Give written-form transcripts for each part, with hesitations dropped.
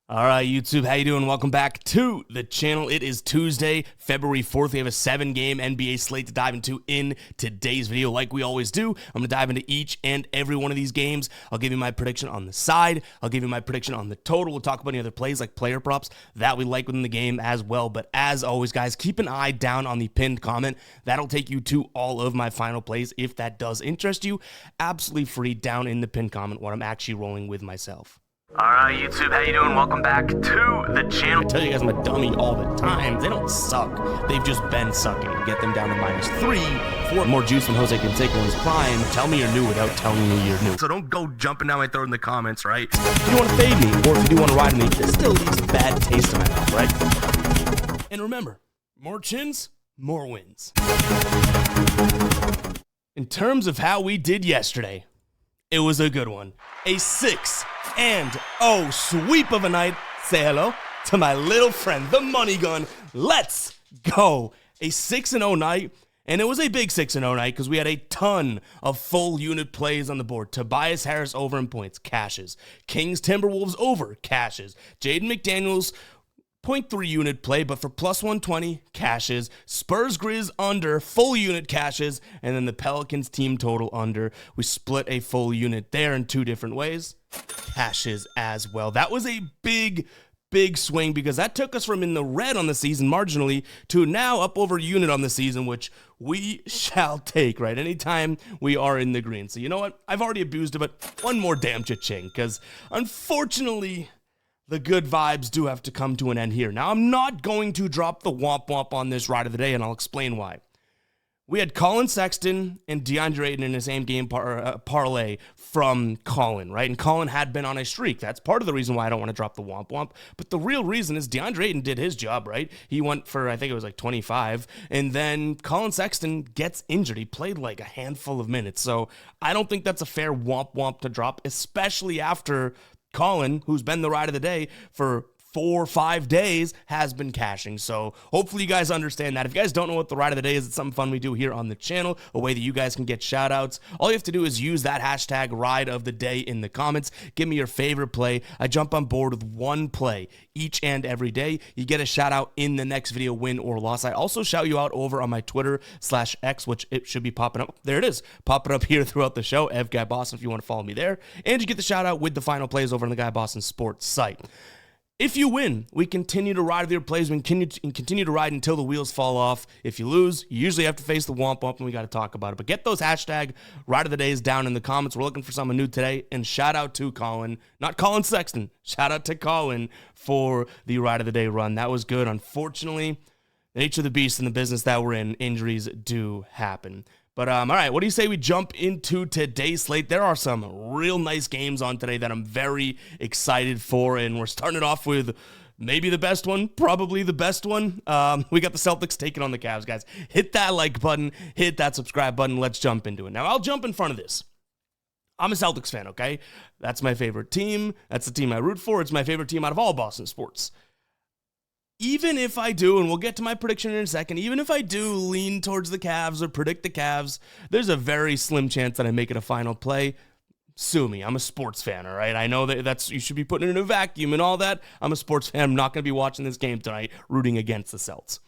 All right, YouTube, how you doing? Welcome back to the channel. It is Tuesday, February 4th. We have a 7-game NBA slate to dive into in today's video. Like we always do, I'm going to dive into each and every one of these games. I'll give you my prediction on the side. I'll give you my prediction on the total. We'll talk about any other plays like player props that we like within the game as well. But as always, guys, keep an eye down on the pinned comment. That'll take you to all of my final plays if that does interest you. Absolutely free down in the pinned comment what I'm actually rolling with myself. All right, YouTube, how you doing? Welcome back to the channel. I tell you guys I'm a dummy all the time. They don't suck. They've just been sucking. Get them down to -3 for more juice than Jose Canseco in his prime. Tell me you're new without telling me you're new. So don't go jumping down my throat in the comments, right? If you want to fade me, or if you do want to ride me, this still leaves a bad taste in my mouth, right? And remember, more chins, more wins. In terms of how we did yesterday, it was a good one. A 6-0 sweep of a night. Say hello to my little friend, the money gun. Let's go. A 6-0 night, and it was a big 6-0 night because we had a ton of full unit plays on the board. Tobias Harris over in points, cashes. Kings Timberwolves over, cashes. Jaden McDaniels 0.3 unit play, but for +120, cashes. Spurs Grizz under, full unit cashes. And then the Pelicans team total under. We split a full unit there in two different ways. Cashes as well. That was a big swing because that took us from in the red on the season marginally to now up over a unit on the season, which we shall take, right? Anytime we are in the green. So you know what? I've already abused it, but one more damn cha-ching because unfortunately, the good vibes do have to come to an end here. Now, I'm not going to drop the womp womp on this ride of the day, and I'll explain why. We had Colin Sexton and DeAndre Ayton in the same game parlay from Colin, right? And Colin had been on a streak. That's part of the reason why I don't want to drop the womp womp. But the real reason is DeAndre Ayton did his job, right? He went for, I think it was like 25. And then Colin Sexton gets injured. He played like a handful of minutes. So I don't think that's a fair womp womp to drop, especially after Colin, who's been the ride of the day for 4 or 5 days, has been cashing. So hopefully you guys understand that. If you guys don't know what the ride of the day is, it's something fun we do here on the channel, a way that you guys can get shout outs. All you have to do is use that hashtag ride of the day in the comments. Give me your favorite play. I jump on board with one play each and every day. You get a shout out in the next video, win or loss. I also shout you out over on my Twitter/X, which it should be popping up. There it is, popping up here throughout the show. Guy Boston, if you want to follow me there. And you get the shout out with the final plays over on the Guy Boston Sports site. If you win, we continue to ride with your plays. We continue to ride until the wheels fall off. If you lose, you usually have to face the womp womp, and we got to talk about it. But get those hashtag ride of the days down in the comments. We're looking for someone new today. And shout out to Colin, not Colin Sexton. Shout out to Colin for the ride of the day run. That was good. Unfortunately, the nature of the beast in the business that we're in, injuries do happen. But, all right, what do you say we jump into today's slate? There are some real nice games on today that I'm very excited for, and we're starting it off with maybe the best one, probably the best one. We got the Celtics taking on the Cavs, guys. Hit that like button, hit that subscribe button. Let's jump into it. Now, I'll jump in front of this. I'm a Celtics fan, okay? That's my favorite team. That's the team I root for. It's my favorite team out of all Boston sports. Even if I do, and we'll get to my prediction in a second, even if I do lean towards the Cavs or predict the Cavs, there's a very slim chance that I make it a final play. Sue me. I'm a sports fan, all right? I know that's you should be putting it in a vacuum and all that. I'm a sports fan. I'm not going to be watching this game tonight rooting against the Celts.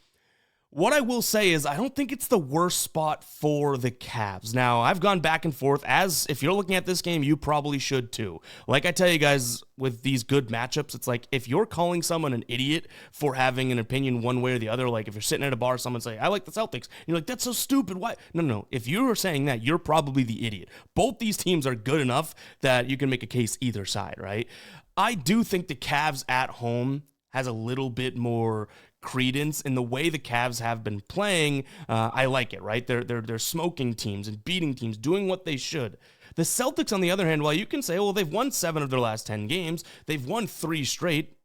What I will say is I don't think it's the worst spot for the Cavs. Now, I've gone back and forth, as if you're looking at this game, you probably should too. Like I tell you guys, with these good matchups, it's like if you're calling someone an idiot for having an opinion one way or the other, like if you're sitting at a bar, someone say, I like the Celtics. And you're like, that's so stupid. Why? No. If you are saying that, you're probably the idiot. Both these teams are good enough that you can make a case either side, right? I do think the Cavs at home has a little bit more credence in the way the Cavs have been playing. I like it, right? They're smoking teams and beating teams, doing what they should. The Celtics, on the other hand, while you can say, well, they've won 7 of their last 10 games, they've won 3 straight.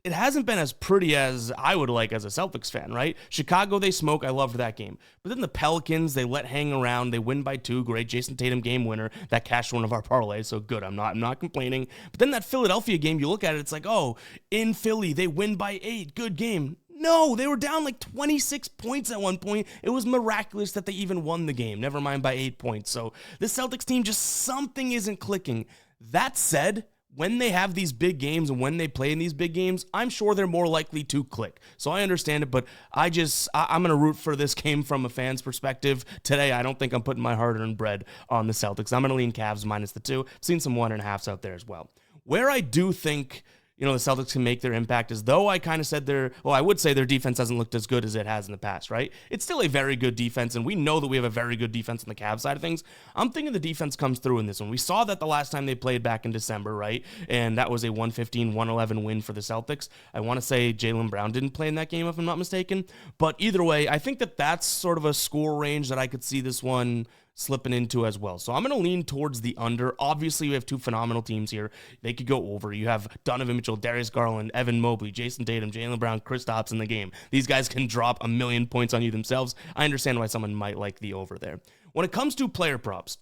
It hasn't been as pretty as I would like as a Celtics fan, right? Chicago, they smoke. I loved that game. But then the Pelicans, they let hang around. They win by 2. Great. Jason Tatum game winner. That cashed one of our parlays, so good. I'm not complaining. But then that Philadelphia game, you look at it, it's like, oh, in Philly, they win by 8. Good game. No, they were down like 26 points at one point. It was miraculous that they even won the game, never mind by 8 points. So this Celtics team, just something isn't clicking. That said, when they have these big games and when they play in these big games, I'm sure they're more likely to click. So I understand it, but I'm going to root for this game from a fan's perspective. Today, I don't think I'm putting my hard-earned bread on the Celtics. I'm going to lean Cavs minus the 2. I've seen some 1.5s out there as well. Where I do think the Celtics can make their impact is, though I kind of said I would say their defense hasn't looked as good as it has in the past, right? It's still a very good defense, and we know that we have a very good defense on the Cavs side of things. I'm thinking the defense comes through in this one. We saw that the last time they played back in December, right? And that was a 115-111 win for the Celtics. I want to say Jaylen Brown didn't play in that game, if I'm not mistaken. But either way, I think that that's sort of a score range that I could see this one slipping into as well. So I'm going to lean towards the under. Obviously, we have two phenomenal teams here. They could go over. You have Donovan Mitchell, Darius Garland, Evan Mobley, Jason Tatum, Jaylen Brown, Kristaps in the game. These guys can drop a million points on you themselves. I understand why someone might like the over there. When it comes to player props,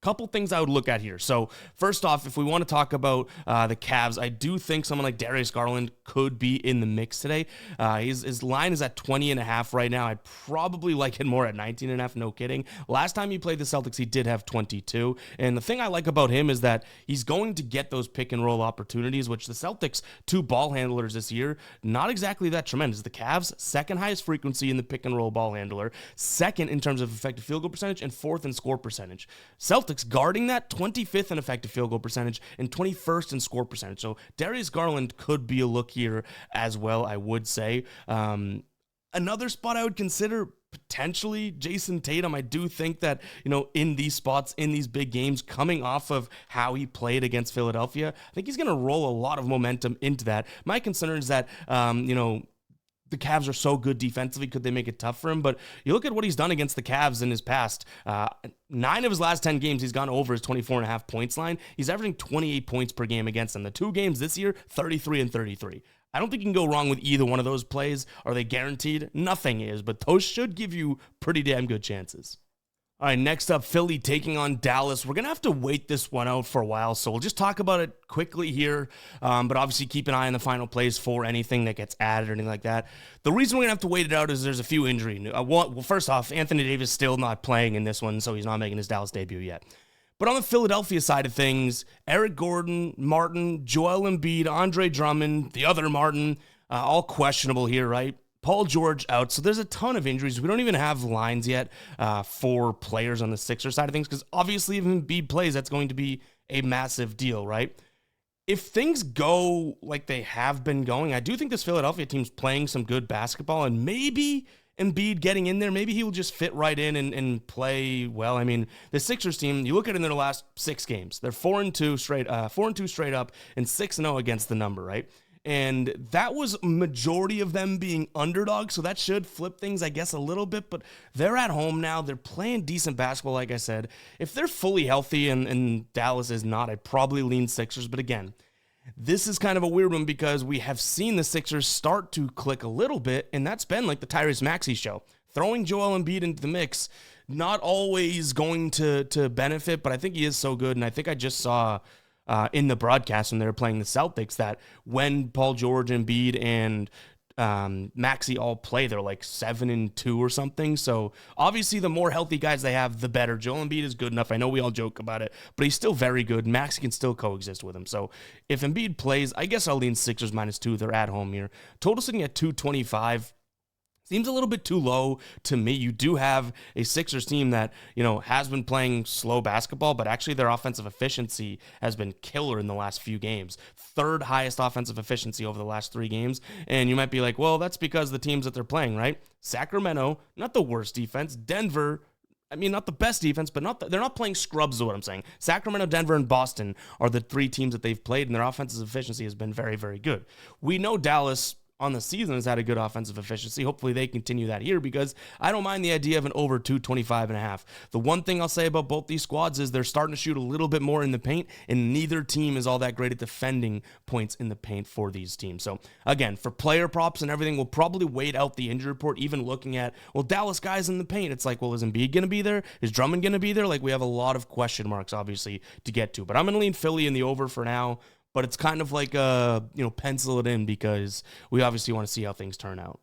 couple things I would look at here. So first off, if we want to talk about the Cavs, I do think someone like Darius Garland could be in the mix today. His line is at 20.5 right now. I'd probably like it more at 19.5, no kidding. Last time he played the Celtics, he did have 22. And the thing I like about him is that he's going to get those pick and roll opportunities, which the Celtics, 2 ball handlers this year, not exactly that tremendous. The Cavs, second highest frequency in the pick and roll ball handler, second in terms of effective field goal percentage, and 4th in score percentage. Celtics guarding that, 25th in effective field goal percentage and 21st in score percentage. So Darius Garland could be a look here as well, I would say. Another spot I would consider, potentially Jason Tatum. I do think that, in these spots, in these big games, coming off of how he played against Philadelphia, I think he's going to roll a lot of momentum into that. My concern is that, the Cavs are so good defensively. Could they make it tough for him? But you look at what he's done against the Cavs in his past. 9 of his last 10 games, he's gone over his 24.5 points line. He's averaging 28 points per game against them. The 2 games this year, 33 and 33. I don't think you can go wrong with either one of those plays. Are they guaranteed? Nothing is, but those should give you pretty damn good chances. All right, next up, Philly taking on Dallas. We're going to have to wait this one out for a while, so we'll just talk about it quickly here, but obviously keep an eye on the final plays for anything that gets added or anything like that. The reason we're going to have to wait it out is there's a few injury. Well, first off, Anthony Davis still not playing in this one, so he's not making his Dallas debut yet. But on the Philadelphia side of things, Eric Gordon, Martin, Joel Embiid, Andre Drummond, the other Martin, all questionable here, right? Paul George out, so there's a ton of injuries. We don't even have lines yet for players on the Sixers side of things, because obviously if Embiid plays, that's going to be a massive deal, right? If things go like they have been going, I do think this Philadelphia team's playing some good basketball, and maybe Embiid getting in there, maybe he will just fit right in and play well. I mean, the Sixers team, you look at it in their last 6 games, they're 4-2 straight up, and 6-0 against the number, right? And that was majority of them being underdogs, so that should flip things, I guess, a little bit. But they're at home now. They're playing decent basketball, like I said. If they're fully healthy and Dallas is not, I'd probably lean Sixers. But again, this is kind of a weird one because we have seen the Sixers start to click a little bit, and that's been like the Tyrese Maxey show. Throwing Joel Embiid into the mix, not always going to benefit, but I think he is so good, and I think I just saw in the broadcast when they were playing the Celtics that when Paul George, Embiid, and Maxey all play, they're like 7-2 or something. So obviously the more healthy guys they have, the better. Joel Embiid is good enough. I know we all joke about it, but he's still very good. Maxey can still coexist with him. So if Embiid plays, I guess I'll lean Sixers -2. They're at home here. Total sitting at 225. Seems a little bit too low to me. You do have a Sixers team that, has been playing slow basketball, but actually their offensive efficiency has been killer in the last few games. 3rd highest offensive efficiency over the last 3 games. And you might be like, well, that's because the teams that they're playing, right? Sacramento, not the worst defense. Denver, not the best defense, but they're not playing scrubs is what I'm saying. Sacramento, Denver, and Boston are the 3 teams that they've played, and their offensive efficiency has been very, very good. We know Dallas on the season has had a good offensive efficiency. Hopefully they continue that here because I don't mind the idea of an over 225.5. The one thing I'll say about both these squads is they're starting to shoot a little bit more in the paint, and neither team is all that great at defending points in the paint for these teams. So again, for player props and everything, we'll probably wait out the injury report, even looking at, Dallas guys in the paint. It's like, is Embiid going to be there? Is Drummond going to be there? Like, we have a lot of question marks, obviously, to get to. But I'm going to lean Philly in the over for now. But it's kind of like, pencil it in because we obviously want to see how things turn out.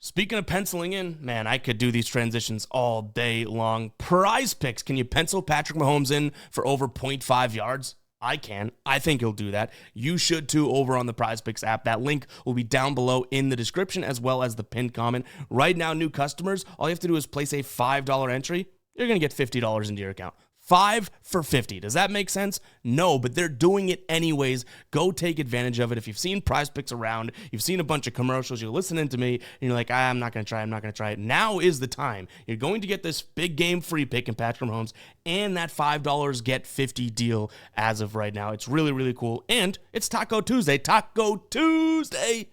Speaking of penciling in, man, I could do these transitions all day long. Prize picks. Can you pencil Patrick Mahomes in for over 0.5 yards? I can. I think he'll do that. You should too over on the PrizePicks app. That link will be down below in the description as well as the pinned comment. Right now, new customers, all you have to do is place a $5 entry. You're going to get $50 into your account. 5 for 50. Does that make sense? No, but they're doing it anyways. Go take advantage of it. If you've seen PrizePicks around, you've seen a bunch of commercials, you're listening to me, and you're like, I'm not going to try it. Now is the time. You're going to get this big game free pick in Patrick Mahomes and that $5 get 50 deal as of right now. It's really, really cool. And it's Taco Tuesday. Taco Tuesday.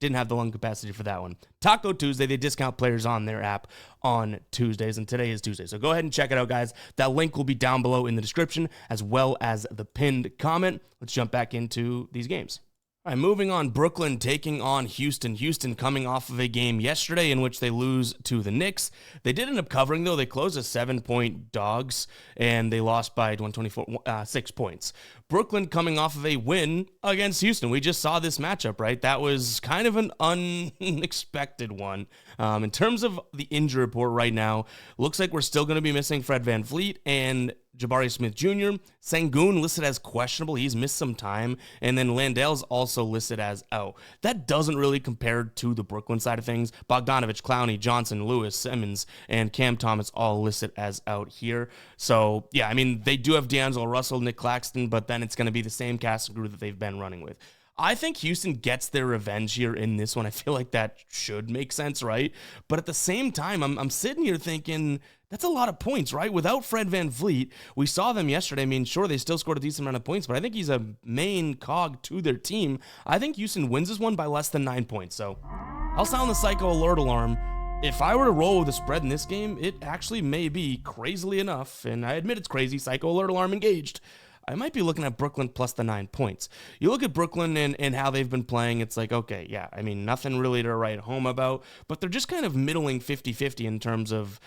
Didn't have the lung capacity for that one. Taco Tuesday, they discount players on their app on Tuesdays, and today is Tuesday. So go ahead and check it out, guys. That link will be down below in the description as well as the pinned comment. Let's jump back into these games. All right, moving on, Brooklyn taking on Houston. Houston coming off of a game yesterday in which they lose to the Knicks. They did end up covering, though. They closed as 7-point dogs, and they lost by 6 points. Brooklyn coming off of a win against Houston. We just saw this matchup, right? That was kind of an unexpected one. In terms of the injury report right now, looks like we're still going to be missing Fred VanVleet and Jabari Smith Jr. Sengun listed as questionable. He's missed some time. And then Landale's also listed as out. That doesn't really compare to the Brooklyn side of things. Bogdanovich, Clowney, Johnson, Lewis, Simmons, and Cam Thomas all listed as out here. So, yeah, I mean, they do have D'Angelo Russell, Nick Claxton, but then it's going to be the same cast and crew that they've been running with. I think Houston gets their revenge here in this one. I feel like that should make sense, right? But at the same time, I'm sitting here thinking that's a lot of points, right? Without Fred VanVleet, we saw them yesterday. I mean, sure, they still scored a decent amount of points, but I think he's a main cog to their team. I think Houston wins this one by less than 9 points. So I'll sound the psycho alert alarm. If I were to roll with the spread in this game, it actually may be, crazily enough, and I admit it's crazy, psycho alert alarm engaged, I might be looking at Brooklyn plus the 9 points. You look at Brooklyn and how they've been playing, it's like, okay, yeah, I mean, nothing really to write home about, but they're just kind of middling 50-50 in terms of,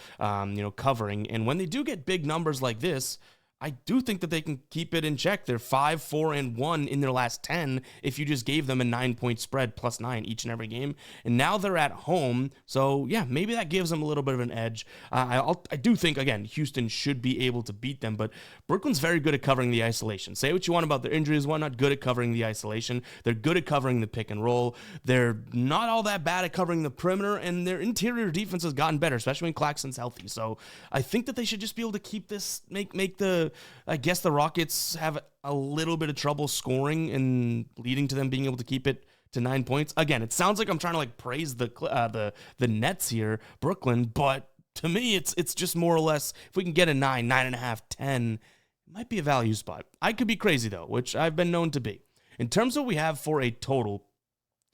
covering. And when they do get big numbers like this, I do think that they can keep it in check. They're 5-4-1 in their last 10 if you just gave them a 9-point spread plus 9 each and every game. And now they're at home. So, yeah, maybe that gives them a little bit of an edge. I do think, again, Houston should be able to beat them, but Brooklyn's very good at covering the isolation. Say what you want about their injuries, whatnot, good at covering the isolation. They're good at covering the pick and roll. They're not all that bad at covering the perimeter, and their interior defense has gotten better, especially when Claxton's healthy. So I think that they should just be able to keep this, make the I guess the Rockets have a little bit of trouble scoring and leading to them being able to keep it to 9 points. Again, it sounds like I'm trying to praise the Nets here, Brooklyn, but to me, it's just more or less if we can get a 9, 9.5, 10, it might be a value spot. I could be crazy though, which I've been known to be. In terms of what we have for a total,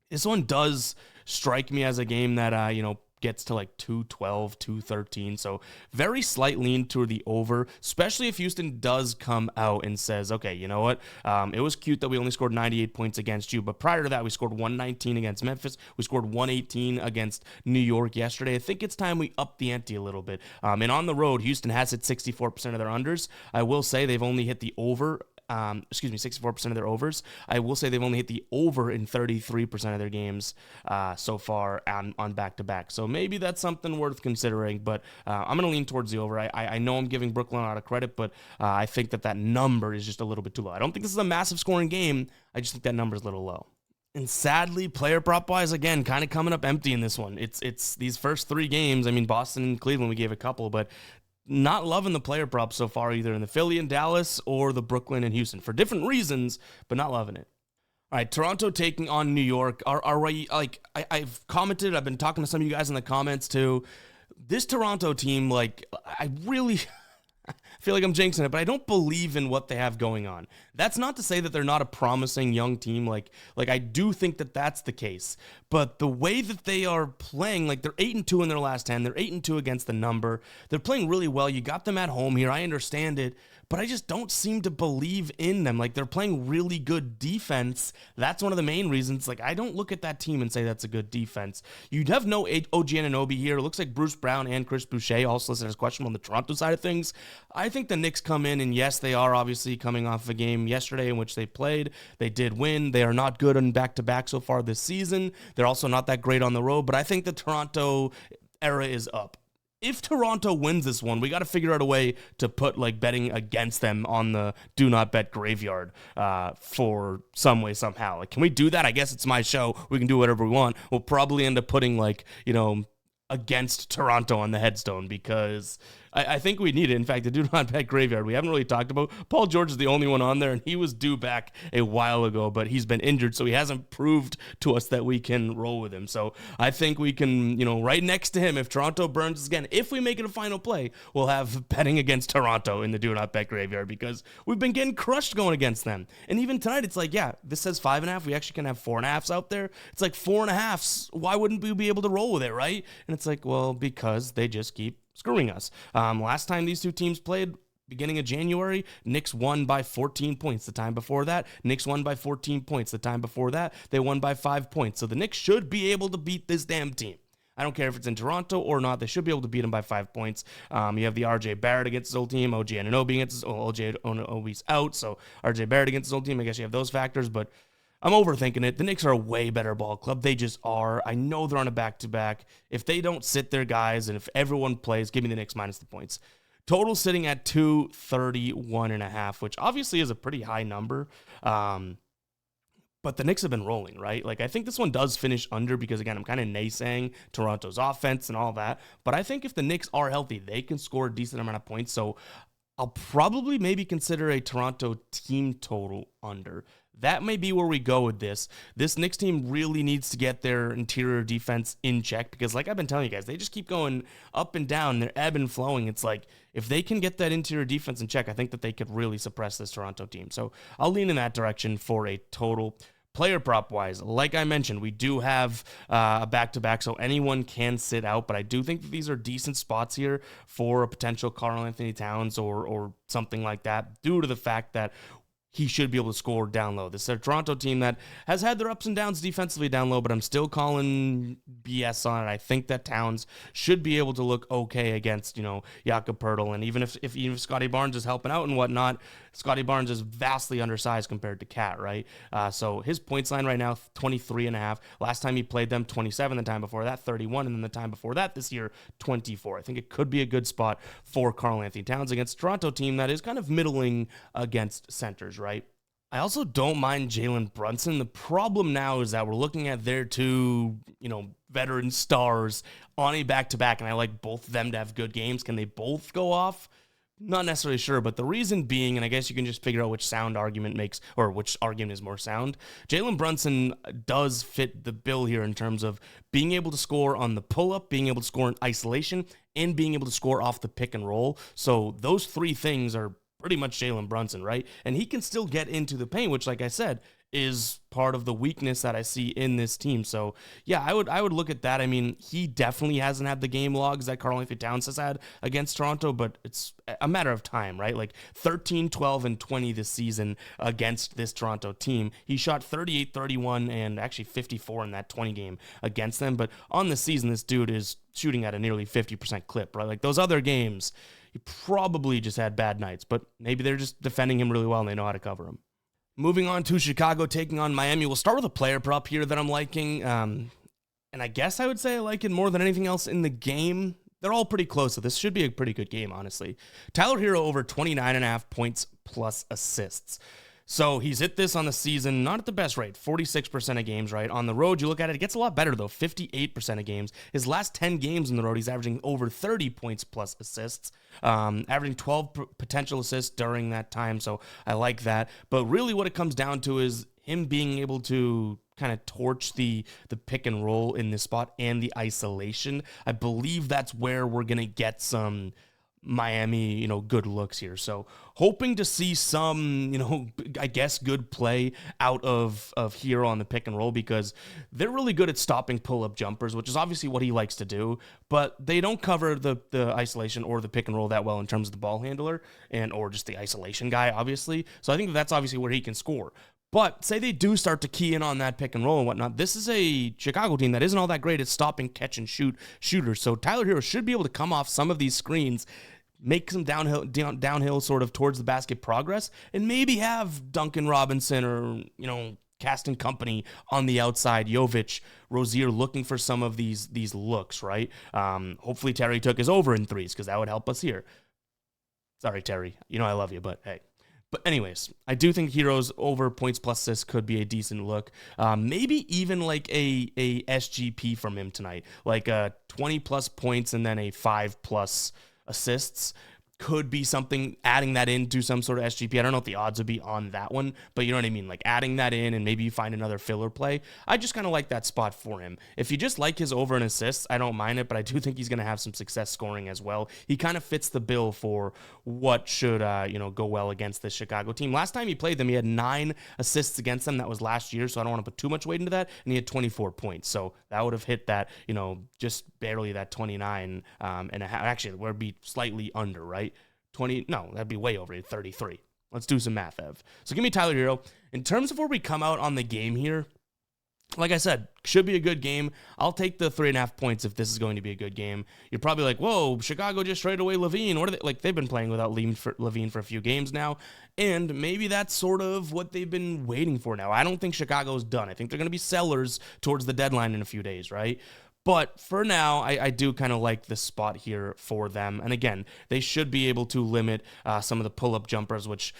this one does strike me as a game that gets to 212, 213. So very slight lean toward the over, especially if Houston does come out and says, okay, you know what? It was cute that we only scored 98 points against you, but prior to that, we scored 119 against Memphis. We scored 118 against New York yesterday. I think it's time we up the ante a little bit. And on the road, Houston has hit 64% of their unders. I will say they've only hit the over 64% of their overs. I will say they've only hit the over in 33% of their games so far on back-to-back. So maybe that's something worth considering, but I'm going to lean towards the over. I know I'm giving Brooklyn a lot of credit, but I think that number is just a little bit too low. I don't think this is a massive scoring game. I just think that number is a little low. And sadly, player prop-wise, again, kind of coming up empty in this one. It's these first 3 games. I mean, Boston and Cleveland, we gave a couple, but not loving the player props so far either in the Philly and Dallas or the Brooklyn and Houston for different reasons, but not loving it. All right, Toronto taking on New York. I've commented, I've been talking to some of you guys in the comments too. This Toronto team, I really feel like I'm jinxing it, but I don't believe in what they have going on. That's not to say that they're not a promising young team. I do think that that's the case. But the way that they are playing, they're 8-2 in their last 10. They're 8-2 against the number. They're playing really well. You got them at home here. I understand it. But I just don't seem to believe in them. They're playing really good defense. That's one of the main reasons. I don't look at that team and say that's a good defense. You'd have no OG Anunoby here. It looks like Bruce Brown and Chris Boucher also listed as questionable on the Toronto side of things. I think the Knicks come in, and yes, they are obviously coming off a game yesterday in which they played. They did win. They are not good on back-to-back so far this season. They're also not that great on the road, but I think the Toronto era is up. if Toronto wins this one, we got to figure out a way to put like betting against them on the do not bet graveyard for some way, somehow. Like, can we do that? I guess it's my show. We can do whatever we want. We'll probably end up putting like, against Toronto on the headstone because I think we need it. In fact, the do not bet graveyard, we haven't really talked about. Paul George is the only one on there, and he was due back a while ago, but he's been injured, so he hasn't proved to us that we can roll with him. So I think we can, right next to him, if Toronto burns us again, if we make it a final play, we'll have betting against Toronto in the do not bet graveyard because we've been getting crushed going against them. And even tonight, it's like, yeah, this says 5.5. We actually can have 4.5s out there. It's like 4.5s. Why wouldn't we be able to roll with it, right? And it's like, well, because they just keep screwing us. Last time these two teams played, beginning of January, Knicks won by 14 points. The time before that, Knicks won by 14 points. The time before that, they won by 5 points. So the Knicks should be able to beat this damn team. I don't care if it's in Toronto or not. They should be able to beat them by 5 points. You have the RJ Barrett against his old team, OG Anunoby against his OJ Anunoby's out, so RJ Barrett against his old team. I guess you have those factors, but I'm overthinking it. The Knicks are a way better ball club. They just are. I know they're on a back-to-back. If they don't sit their guys and if everyone plays, give me the Knicks minus the points. Total sitting at 231.5, which obviously is a pretty high number. But the Knicks have been rolling, right? Like, I think this one does finish under because, again, I'm kind of naysaying Toronto's offense and all that. But I think if the Knicks are healthy, they can score a decent amount of points. So I'll probably maybe consider a Toronto team total under. That may be where we go with this. This Knicks team really needs to get their interior defense in check because, like I've been telling you guys, they just keep going up and down. They're ebb and flowing. It's like if they can get that interior defense in check, I think that they could really suppress this Toronto team. So I'll lean in that direction for a total. Player prop wise, like I mentioned, we do have a back-to-back, so anyone can sit out, but I do think that these are decent spots here for a potential Karl-Anthony Towns or something like that due to the fact that he should be able to score down low. This is a Toronto team that has had their ups and downs defensively down low, but I'm still calling BS on it. I think that Towns should be able to look okay against, Jakob Poeltl. And even if Scotty Barnes is helping out and whatnot, Scotty Barnes is vastly undersized compared to Cat, right? So his points line right now, 23.5. Last time he played them, 27. The time before that, 31. And then the time before that this year, 24. I think it could be a good spot for Karl-Anthony Towns against a Toronto team that is kind of middling against centers, right? I also don't mind Jalen Brunson. The problem now is that we're looking at their two, veteran stars on a back-to-back, and I like both of them to have good games. Can they both go off? Not necessarily sure, but the reason being, and I guess you can just figure out which sound argument makes, or which argument is more sound. Jalen Brunson does fit the bill here in terms of being able to score on the pull-up, being able to score in isolation, and being able to score off the pick and roll. So those three things are pretty much Jalen Brunson, right? And he can still get into the paint, which, like I said, is part of the weakness that I see in this team. So yeah, I would look at that. I mean, he definitely hasn't had the game logs that Karl-Anthony Towns has had against Toronto, but it's a matter of time, right? Like 13, 12, and 20 this season against this Toronto team. He shot 38, 31, and actually 54 in that 20 game against them. But on the season, this dude is shooting at a nearly 50% clip, right? Like those other games, he probably just had bad nights, but maybe they're just defending him really well and they know how to cover him. Moving on to Chicago taking on Miami. We'll start with a player prop here that I'm liking. And I guess I would say I like it more than anything else in the game. They're all pretty close, so this should be a pretty good game, honestly. Tyler Hero over 29.5 points plus assists. So he's hit this on the season, not at the best rate, 46% of games, right? On the road, you look at it, it gets a lot better, though, 58% of games. His last 10 games on the road, he's averaging over 30 points plus assists, averaging 12 potential assists during that time, so I like that. But really what it comes down to is him being able to kind of torch the pick and roll in this spot and the isolation. I believe that's where we're going to get some Miami, good looks here. So hoping to see some, I guess good play out of Hero on the pick and roll because they're really good at stopping pull-up jumpers, which is obviously what he likes to do, but they don't cover the isolation or the pick and roll that well in terms of the ball handler or just the isolation guy, obviously. So I think that's obviously where he can score. But say they do start to key in on that pick and roll and whatnot, this is a Chicago team that isn't all that great at stopping catch and shoot shooters. So Tyler Hero should be able to come off some of these screens, make some downhill sort of towards the basket progress, and maybe have Duncan Robinson or, casting company on the outside. Jovic, Rozier looking for some of these looks, right? Hopefully Terry took his over in threes because that would help us here. Sorry, Terry. You know I love you, but hey. But anyways, I do think Heroes over points plus assists could be a decent look. Maybe even like a SGP from him tonight, like 20 plus points and then a 5 plus assists. Could be something, adding that into some sort of SGP. I don't know if the odds would be on that one, but you know what I mean? Like adding that in and maybe you find another filler play. I just kind of like that spot for him. If you just like his over and assists, I don't mind it, but I do think he's going to have some success scoring as well. He kind of fits the bill for what should, go well against this Chicago team. Last time he played them, he had 9 assists against them. That was last year, so I don't want to put too much weight into that. And he had 24 points. So that would have hit that, just barely that 29 and a half. Actually, it would be slightly under, right? 20, no, that'd be way over 33. Let's do some math, Ev. So give me Tyler Hero. In terms of where we come out on the game here, like I said, should be a good game. I'll take the 3.5 points if this is going to be a good game. You're probably like, whoa, Chicago just traded away Levine. What are they like? They've been playing without Levine for a few games now, and maybe that's sort of what they've been waiting for now. I don't think Chicago's done. I think they're going to be sellers towards the deadline in a few days, right? But for now, I do kind of like the spot here for them. And again, they should be able to limit some of the pull-up jumpers, which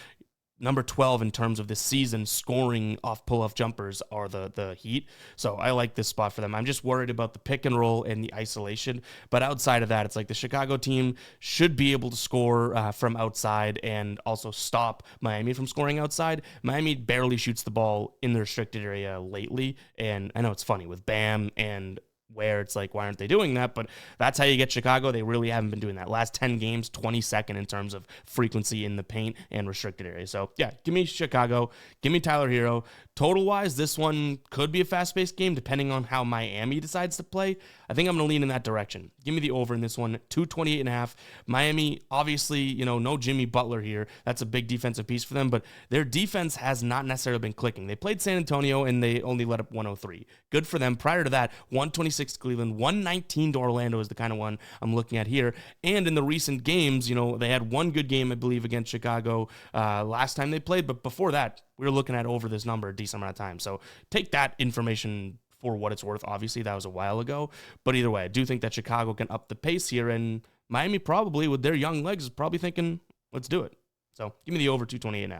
number 12 in terms of this season scoring off pull-up jumpers are the Heat. So I like this spot for them. I'm just worried about the pick and roll and the isolation. But outside of that, it's like the Chicago team should be able to score from outside and also stop Miami from scoring outside. Miami barely shoots the ball in the restricted area lately. And I know it's funny with Bam and where it's like, why aren't they doing that? But that's how you get Chicago. They really haven't been doing that. Last 10 games, 22nd in terms of frequency in the paint and restricted area. So yeah, give me Chicago. Give me Tyler Hero. Total-wise, this one could be a fast-paced game depending on how Miami decides to play. I think I'm going to lean in that direction. Give me the over in this one, 228.5. Miami, obviously, no Jimmy Butler here. That's a big defensive piece for them, but their defense has not necessarily been clicking. They played San Antonio, and they only let up 103. Good for them. Prior to that, 126 to Cleveland, 119 to Orlando is the kind of one I'm looking at here. And in the recent games, they had one good game, I believe, against Chicago last time they played, but before that, we were looking at over this number a decent amount of time. So take that information for what it's worth. Obviously, that was a while ago. But either way, I do think that Chicago can up the pace here. And Miami probably, with their young legs, is probably thinking, let's do it. So give me the over 228.5.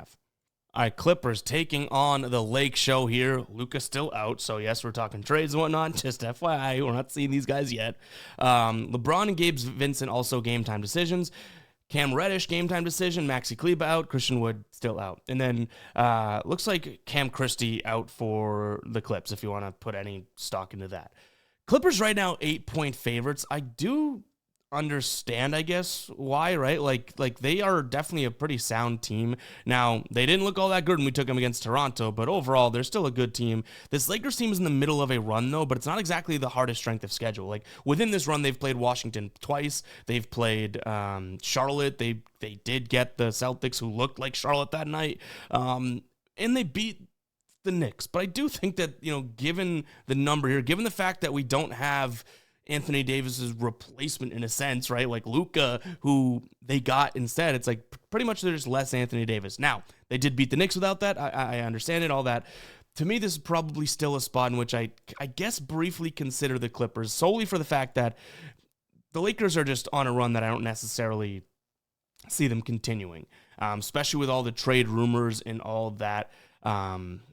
All right, Clippers taking on the Lake Show here. Luka's still out. So yes, we're talking trades and whatnot. Just FYI, we're not seeing these guys yet. LeBron and Gabe Vincent also game time decisions. Cam Reddish, game time decision. Maxi Kleber out. Christian Wood still out. And then looks like Cam Christie out for the Clips, if you want to put any stock into that. Clippers right now 8-point favorites. I do understand, I guess, why, right? Like they are definitely a pretty sound team. Now, they didn't look all that good when we took them against Toronto, but overall, they're still a good team. This Lakers team is in the middle of a run, though, but it's not exactly the hardest strength of schedule. Like, within this run, they've played Washington twice. They've played Charlotte. They did get the Celtics, who looked like Charlotte that night, and they beat the Knicks. But I do think that, given the number here, given the fact that we don't have Anthony Davis's replacement in a sense, right? Like Luka, who they got instead. It's like pretty much there's less Anthony Davis. Now, they did beat the Knicks without that. I understand it, all that. To me, this is probably still a spot in which I guess briefly consider the Clippers, solely for the fact that the Lakers are just on a run that I don't necessarily see them continuing, especially with all the trade rumors and all that.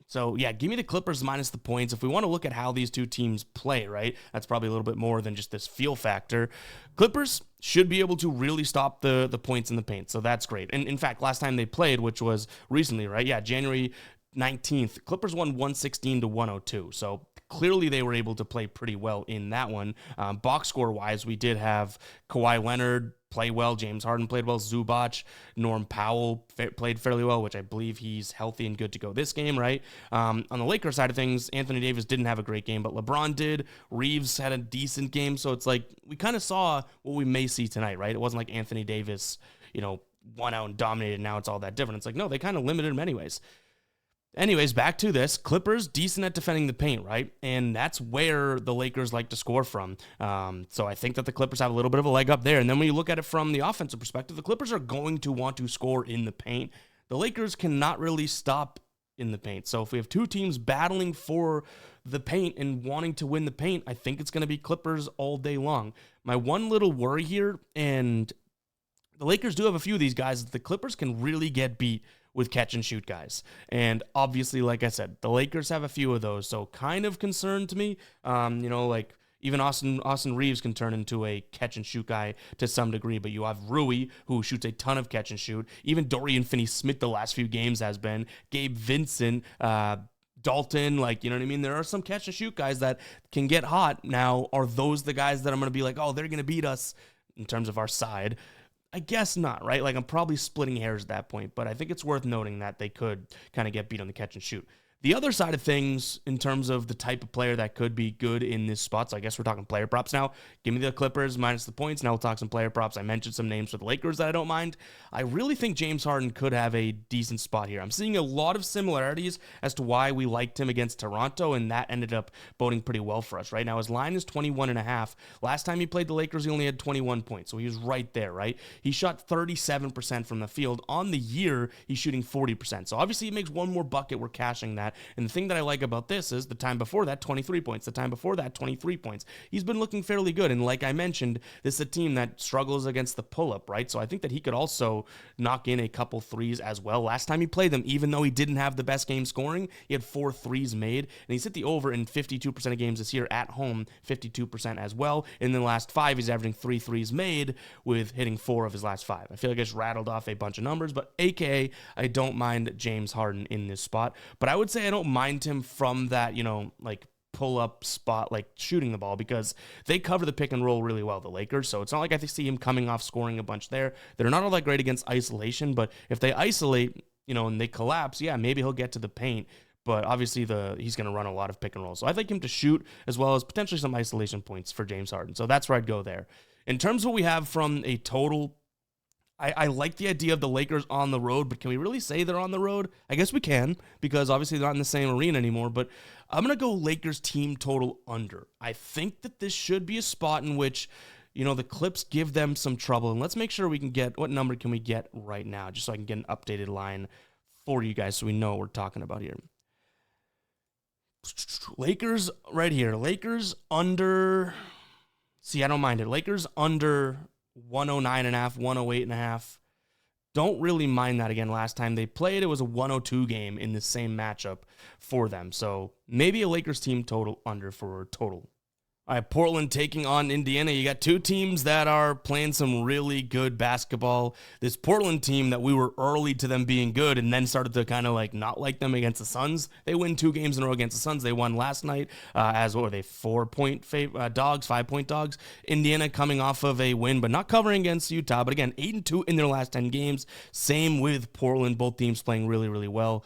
So yeah, give me the Clippers minus the points. If we want to look at how these two teams play, right, that's probably a little bit more than just this feel factor. Clippers should be able to really stop the points in the paint, so that's great. And in fact, last time they played, which was recently, right? Yeah, January 19th, Clippers won 116 to 102. So clearly they were able to play pretty well in that one. Box score wise, we did have Kawhi Leonard play well, James Harden played well, Zubac, Norm Powell played fairly well, which I believe he's healthy and good to go this game, right? On the Lakers side of things, Anthony Davis didn't have a great game, but LeBron did. Reeves had a decent game, so it's like we kind of saw what we may see tonight, right? It wasn't like Anthony Davis, won out and dominated, and now it's all that different. It's like, no, they kind of limited him anyways. Anyways, back to this. Clippers, decent at defending the paint, right? And that's where the Lakers like to score from. So I think that the Clippers have a little bit of a leg up there. And then when you look at it from the offensive perspective, the Clippers are going to want to score in the paint. The Lakers cannot really stop, in the paint. So if we have two teams battling for the paint and wanting to win the paint, I think it's going to be Clippers all day long. My one little worry here, and the Lakers do have a few of these guys, the Clippers can really get beat with catch and shoot guys. And obviously, like I said, the Lakers have a few of those. So kind of concerned to me, like even Austin Reeves can turn into a catch and shoot guy to some degree, but you have Rui, who shoots a ton of catch and shoot. Even Dorian Finney-Smith the last few games has been. Gabe Vincent, Dalton, like, you know what I mean? There are some catch and shoot guys that can get hot. Now, are those the guys that I'm going to be like, oh, they're going to beat us in terms of our side? I guess not, right? Like, I'm probably splitting hairs at that point, but I think it's worth noting that they could kind of get beat on the catch and shoot. The other side of things, in terms of the type of player that could be good in this spot, so I guess we're talking player props now. Give me the Clippers minus the points. Now we'll talk some player props. I mentioned some names for the Lakers that I don't mind. I really think James Harden could have a decent spot here. I'm seeing a lot of similarities as to why we liked him against Toronto, and that ended up boding pretty well for us, right? Now his line is 21.5. Last time he played the Lakers, he only had 21 points, so he was right there, right? He shot 37% from the field. On the year, he's shooting 40%. So obviously he makes one more bucket. We're cashing that. And the thing that I like about this is the time before that, 23 points. The time before that, 23 points. He's been looking fairly good. And like I mentioned, this is a team that struggles against the pull-up, right? So I think that he could also knock in a couple threes as well. Last time he played them, even though he didn't have the best game scoring, he had 4 threes made. And he's hit the over in 52% of games this year at home, 52% as well. In the last 5, he's averaging 3 threes made with hitting 4 of his last 5. I feel like I just rattled off a bunch of numbers, but AKA, I don't mind James Harden in this spot. But I would say I don't mind him from that, like pull-up spot, like shooting the ball, because they cover the pick and roll really well, the Lakers. So it's not like I see him coming off scoring a bunch there. They're not all that great against isolation, but if they isolate, and they collapse, yeah, maybe he'll get to the paint. But obviously he's going to run a lot of pick and roll. So I'd like him to shoot as well as potentially some isolation points for James Harden. So that's where I'd go there. In terms of what we have from a total, I like the idea of the Lakers on the road, but can we really say they're on the road? I guess we can, because obviously they're not in the same arena anymore, but I'm going to go Lakers team total under. I think that this should be a spot in which, the Clips give them some trouble, and let's make sure we can get, what number can we get right now, just so I can get an updated line for you guys so we know what we're talking about here. Lakers right here. Lakers under, I don't mind it. Lakers under 109.5, 108.5. Don't really mind that. Again, last time they played, it was a 102 game in the same matchup for them. So maybe a Lakers team total under for total. All right, Portland taking on Indiana. You got two teams that are playing some really good basketball. This Portland team that we were early to them being good and then started to kind of like not like them against the Suns. They win 2 games in a row against the Suns. They won last night as, what were they, 4-point dogs, 5-point dogs. Indiana coming off of a win, but not covering against Utah. But again, 8-2 in their last 10 games. Same with Portland. Both teams playing really, really well.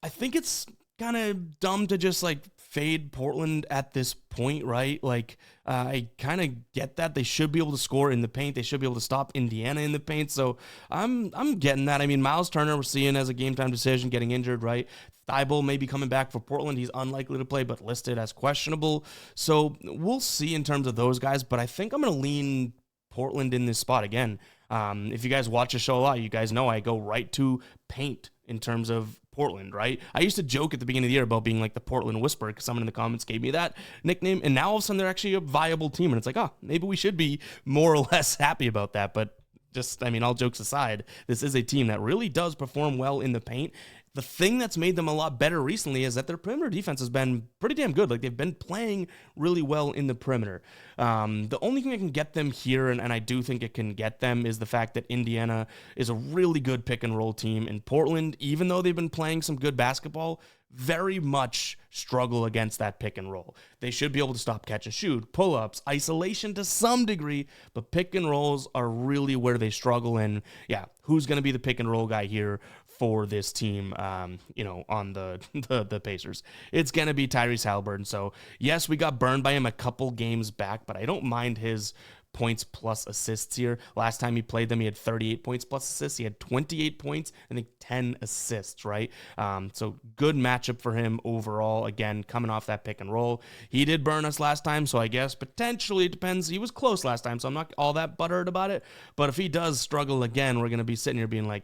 I think it's kind of dumb to just like fade Portland at this point, right? Like, I kind of get that. They should be able to score in the paint. They should be able to stop Indiana in the paint. So I'm getting that. I mean, Miles Turner we're seeing as a game-time decision, getting injured, right? Thibault may be coming back for Portland. He's unlikely to play, but listed as questionable. So we'll see in terms of those guys, but I think I'm going to lean Portland in this spot again. If you guys watch the show a lot, you guys know I go right to paint in terms of Portland, right? I used to joke at the beginning of the year about being like the Portland Whisperer because someone in the comments gave me that nickname, and now all of a sudden they're actually a viable team, and it's like, maybe we should be more or less happy about that. But all jokes aside, this is a team that really does perform well in the paint. The thing that's made them a lot better recently is that their perimeter defense has been pretty damn good. Like, they've been playing really well in the perimeter. The only thing that can get them here, and I do think it can get them, is the fact that Indiana is a really good pick and roll team. And Portland, even though they've been playing some good basketball, very much struggle against that pick and roll. They should be able to stop catch and shoot, pull-ups, isolation to some degree, but pick and rolls are really where they struggle. And yeah, who's going to be the pick and roll guy here for this team, on the Pacers? It's going to be Tyrese Halliburton. So yes, we got burned by him a couple games back, but I don't mind his points plus assists here. Last time he played them, he had 38 points plus assists. He had 28 points, I think 10 assists, right? So good matchup for him overall. Again, coming off that pick and roll. He did burn us last time, so I guess potentially it depends. He was close last time, so I'm not all that butthurt about it. But if he does struggle again, we're going to be sitting here being like,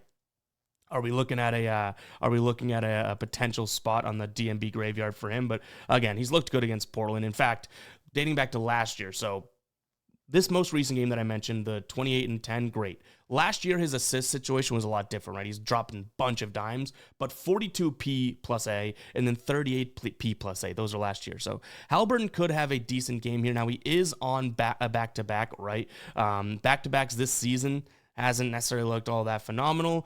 Are we looking at a potential spot on the DMB graveyard for him? But again, he's looked good against Portland. In fact, dating back to last year. So this most recent game that I mentioned, the 28 and 10, great. Last year, his assist situation was a lot different, right? He's dropping a bunch of dimes, but 42p plus A and then 38p plus A. Those are last year. So Haliburton could have a decent game here. Now, he is on a back-to-back, right? Back-to-backs this season hasn't necessarily looked all that phenomenal.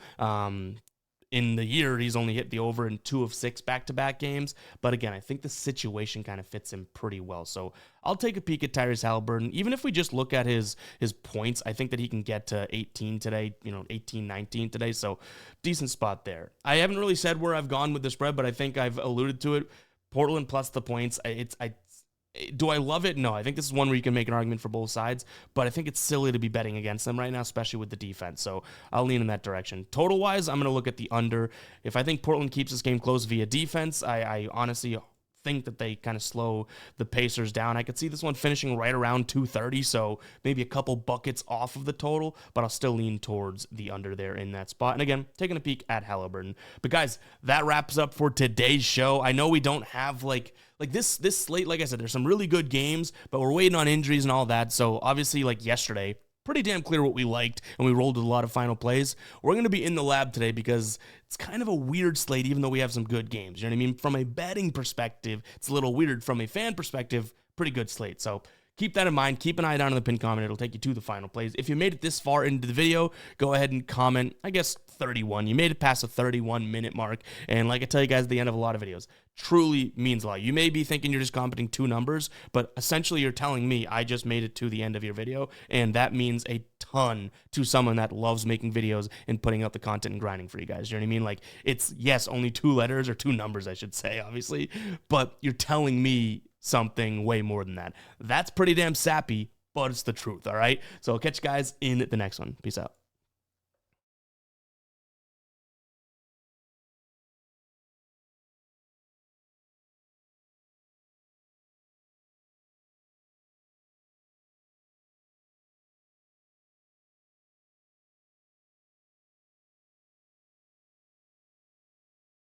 In the year, he's only hit the over in 2 of 6 back-to-back games. But again, I think the situation kind of fits him pretty well. So I'll take a peek at Tyrese Haliburton. Even if we just look at his points, I think that he can get to 18 today, 18, 19 today. So decent spot there. I haven't really said where I've gone with the spread, but I think I've alluded to it. Portland plus the points. Do I love it? No, I think this is one where you can make an argument for both sides, but I think it's silly to be betting against them right now, especially with the defense. So I'll lean in that direction. Total-wise, I'm going to look at the under. If I think Portland keeps this game close via defense, I honestly think that they kind of slow the Pacers down. I could see this one finishing right around 230, so maybe a couple buckets off of the total, but I'll still lean towards the under there in that spot. And again, taking a peek at Haliburton. But guys, that wraps up for today's show. I know we don't have like this slate. Like I said, there's some really good games, but we're waiting on injuries and all that. So obviously, like yesterday, pretty damn clear what we liked, and we rolled with a lot of final plays. We're going to be in the lab today because it's kind of a weird slate, even though we have some good games. You know what I mean? From a betting perspective, it's a little weird. From a fan perspective, pretty good slate. So keep that in mind. Keep an eye down in the pinned comment. It'll take you to the final plays. If you made it this far into the video, go ahead and comment, I guess, 31. You made it past the 31-minute mark. And like I tell you guys at the end of a lot of videos, truly means a lot. You may be thinking you're just commenting 2 numbers, but essentially you're telling me I just made it to the end of your video, and that means a ton to someone that loves making videos and putting out the content and grinding for you guys. You know what I mean? Like, it's, yes, only 2 letters, or 2 numbers, I should say, obviously, but you're telling me something way more than that. That's pretty damn sappy, but it's the truth, all right? So I'll catch you guys in the next one. Peace out.